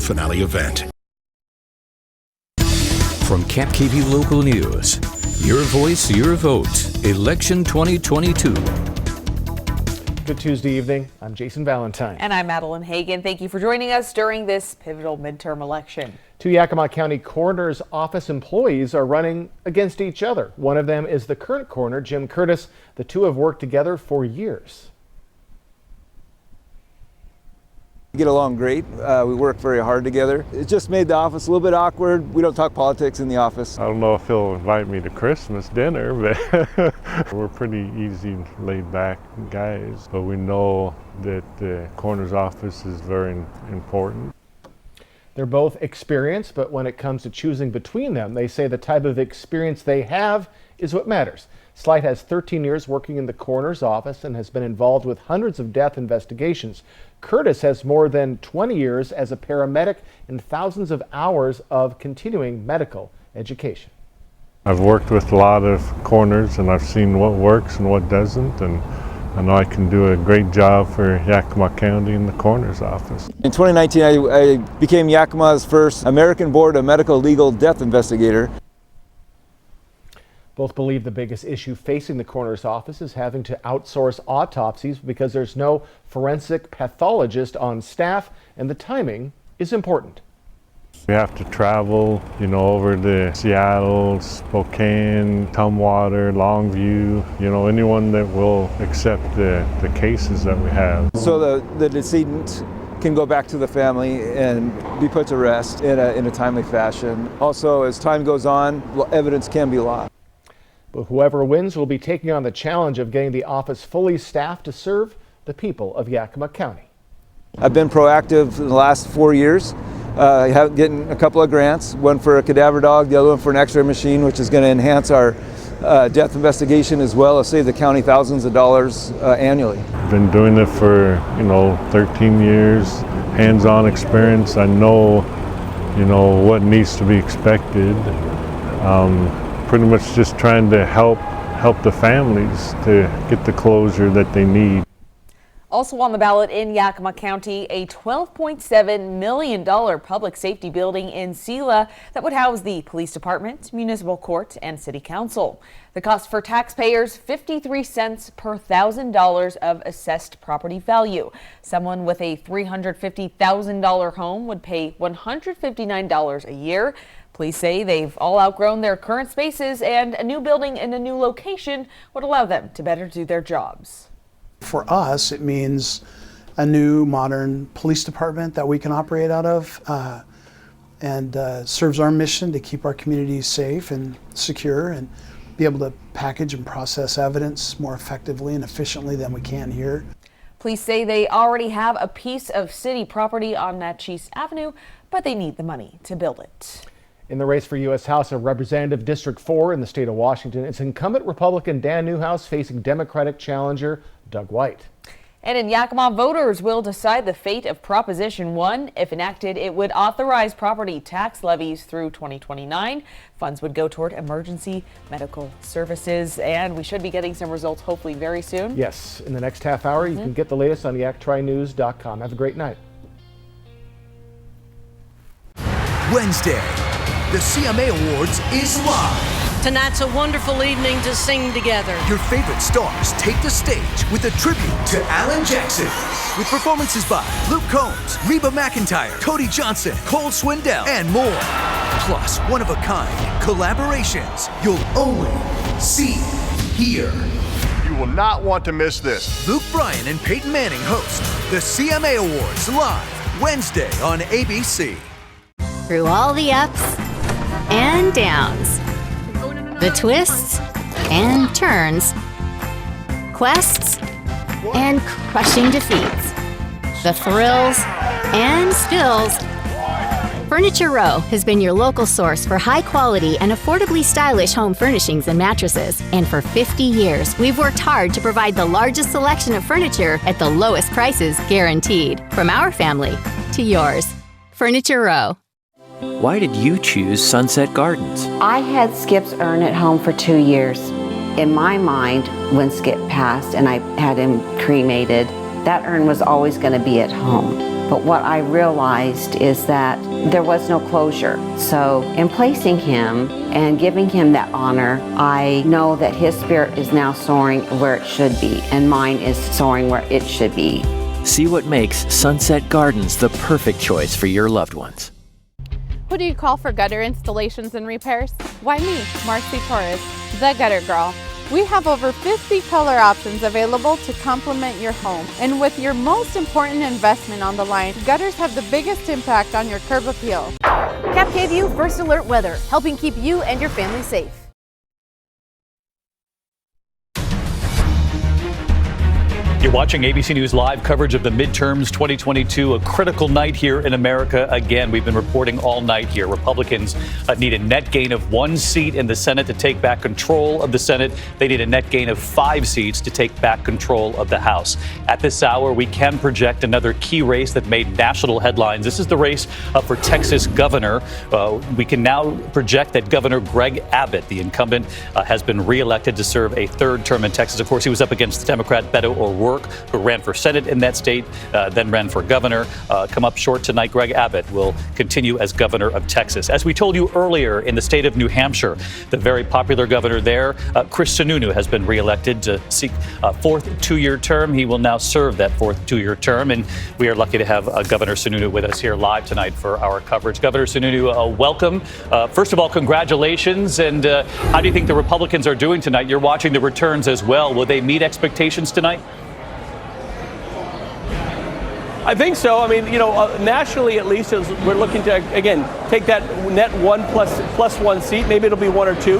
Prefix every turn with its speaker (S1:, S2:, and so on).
S1: finale event.
S2: From Camp KV Local News, your voice, your vote, Election 2022.
S3: Good Tuesday evening. I'm Jason Valentine.
S4: And I'm Madeline Hagan. Thank you for joining us during this pivotal midterm election.
S3: Two Yakima County Coroner's Office employees are running against each other. One of them is the current coroner, Jim Curtis. The two have worked together for years.
S5: We get along great. We work very hard together. It just made the office a little bit awkward. We don't talk politics in the office.
S6: I don't know if he'll invite me to Christmas dinner, but we're pretty easy, laid back guys. But we know that the coroner's office is very important.
S3: They're both experienced, but when it comes to choosing between them, they say the type of experience they have is what matters. Slight has 13 years working in the coroner's office and has been involved with hundreds of death investigations. Curtis has more than 20 years as a paramedic and thousands of hours of continuing medical education.
S6: I've worked with a lot of coroners and I've seen what works and what doesn't, and I know I can do a great job for Yakima County in the coroner's office.
S5: In 2019, I became Yakima's first American Board of Medical Legal Death Investigator.
S3: Both believe the biggest issue facing the coroner's office is having to outsource autopsies because there's no forensic pathologist on staff, and the timing is important.
S6: We have to travel, over to Seattle, Spokane, Tumwater, Longview, anyone that will accept the cases that we have.
S5: So the decedent can go back to the family and be put to rest in a timely fashion. Also, as time goes on, evidence can be lost.
S3: But whoever wins will be taking on the challenge of getting the office fully staffed to serve the people of Yakima County.
S5: I've been proactive in the last 4 years. Getting a couple of grants, one for a cadaver dog, the other one for an x-ray machine, which is going to enhance our death investigation as well as save the county thousands of dollars annually.
S6: I've been doing it for, 13 years, hands-on experience. I know, what needs to be expected. Pretty much just trying to help the families to get the closure that they need.
S4: Also on the ballot in Yakima County, a $12.7 million public safety building in Selah that would house the police department, municipal court, and city council. The cost for taxpayers, 53 cents per $1,000 of assessed property value. Someone with a $350,000 home would pay $159 a year. Police say they've all outgrown their current spaces, and a new building in a new location would allow them to better do their jobs.
S7: For us, it means a new modern police department that we can operate out of and serves our mission to keep our communities safe and secure and be able to package and process evidence more effectively and efficiently than we can here.
S4: Police say they already have a piece of city property on Natchez Avenue, but they need the money to build it.
S3: In the race for U.S. House of Representative District 4 in the state of Washington, it's incumbent Republican Dan Newhouse facing Democratic challenger Doug White.
S4: And in Yakima, voters will decide the fate of Proposition 1. If enacted, it would authorize property tax levies through 2029. Funds would go toward emergency medical services, and we should be getting some results hopefully very soon.
S3: Yes, in the next half hour, you can get the latest on yaktrinews.com. Have a great night.
S8: Wednesday, the CMA Awards is live.
S9: Tonight's a wonderful evening to sing together.
S8: Your favorite stars take the stage with a tribute to Alan Jackson. With performances by Luke Combs, Reba McEntire, Cody Johnson, Cole Swindell, and more. Plus, one-of-a-kind collaborations you'll only see here.
S10: You will not want to miss this.
S8: Luke Bryan and Peyton Manning host the CMA Awards live Wednesday on ABC.
S11: Through all the ups and downs, the twists and turns, quests and crushing defeats, the thrills and spills, Furniture Row has been your local source for high-quality and affordably stylish home furnishings and mattresses. And for 50 years, we've worked hard to provide the largest selection of furniture at the lowest prices guaranteed. From our family to yours. Furniture Row.
S12: Why did you choose Sunset Gardens?
S13: I had Skip's urn at home for 2 years. In my mind, when Skip passed and I had him cremated, that urn was always going to be at home. But what I realized is that there was no closure. So in placing him and giving him that honor, I know that his spirit is now soaring where it should be, and mine is soaring where it should be.
S12: See what makes Sunset Gardens the perfect choice for your loved ones.
S1: Who do you call for gutter installations and repairs? Why me, Marcy Torres, the Gutter Girl. We have over 50 color options available to complement your home. And with your most important investment on the line, gutters have the biggest impact on your curb appeal.
S14: CAP gave you First Alert Weather, helping keep you and your family safe.
S15: You're watching ABC News Live coverage of the midterms 2022, a critical night here in America. Again, we've been reporting all night here. Republicans need a net gain of 1 seat in the Senate to take back control of the Senate. They need a net gain of 5 seats to take back control of the House. At this hour, we can project another key race that made national headlines. This is the race for Texas governor. We can now project that Governor Greg Abbott, the incumbent, has been reelected to serve a 3rd term in Texas. Of course, he was up against the Democrat Beto O'Rourke, who ran for Senate in that state, then ran for governor. Come up short tonight, Greg Abbott will continue as governor of Texas. As we told you earlier, in the state of New Hampshire, the very popular governor there, Chris Sununu, has been reelected to seek a 4th 2-year term. He will now serve that 4th 2-year term, and we are lucky to have Governor Sununu with us here live tonight for our coverage. Governor Sununu, welcome. First of all, congratulations. And how do you think the Republicans are doing tonight? You're watching the returns as well. Will they meet expectations tonight?
S16: I think so. I mean, nationally at least, as we're looking to, again, take that net 1 plus 1 seat. Maybe it'll be 1 or 2.